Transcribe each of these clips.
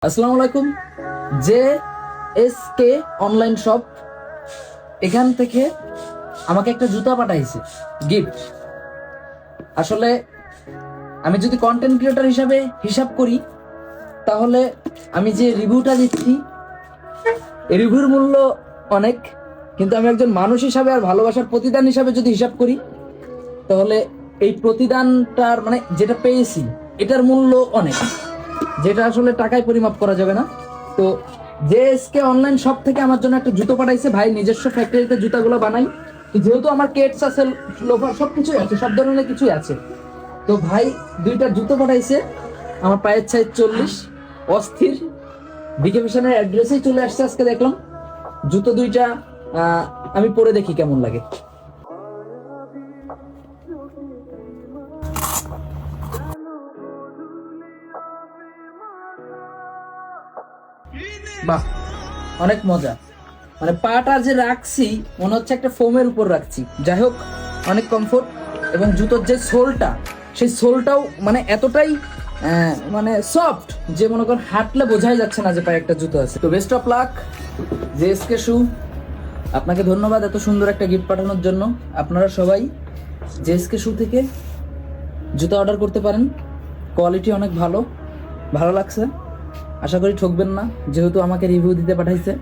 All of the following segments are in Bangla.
আসসালামু আলাইকুম। J S K online shop, এখান থেকে আমাকে একটা জুতা পাঠাইছে গিফট। আসলে আমি যদি কন্টেন্ট ক্রিয়েটর হিসাবে হিসাব করি, তাহলে আমি যে রিভিউটা দিচ্ছি এই রিভিউর মূল্য অনেক, কিন্তু আমি একজন মানুষ হিসাবে আর ভালোবাসার প্রতিদান হিসাবে যদি হিসাব করি, তাহলে এই প্রতিদানটার মানে যেটা পেয়েছি এটার মূল্য অনেক, যেটা আসলে টাকায় পরিমাপ করা যাবে না। তো জেএসকে অনলাইন শপ থেকে আমার জন্য একটা জুতো পাঠাইছে। ভাই নিজস্ব ফ্যাক্টরিতে জুতাগুলো বানাই, যেহেতু আমার কেটস আছে, লোফার সবকিছুই আছে, সব ধরনের কিছুই আছে। তো ভাই দুইটা জুতো পাঠাইছে, আমার পায়ের সাইজ 40, অস্থির। বিকে ফ্যাশনের অ্যাড্রেসেই চলে আসছে আজকে। দেখলাম জুতো দুইটা, আমি পরে দেখি কেমন লাগে। বাহ, অনেক মজা। মানে পাটা যে রাখছি মনে হচ্ছে একটা ফোমের উপর রাখছি। যাই হোক, অনেক কমফোর্ট। এবং জুতোর যে সোলটা, সেই সোলটাও মানে এতটাই মানে সফট যে মনে করেন হাঁটলে বোঝাই যাচ্ছে না যে পায়ে একটা জুতো আছে। তো বেস্ট অফ লাক জেএসকে শু, আপনাকে ধন্যবাদ এত সুন্দর একটা গিফট পাঠানোর জন্য। আপনারা সবাই জেএসকে শু থেকে জুতো অর্ডার করতে পারেন, কোয়ালিটি অনেক ভালো, ভালো লাগছে। আশা করি ঠকবেন না, যেহেতু আমাকে রিভিউ দিতে পাঠাইছে।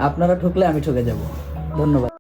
আপনারা ঠকলে আমি ঠকে যাব। ধন্যবাদ।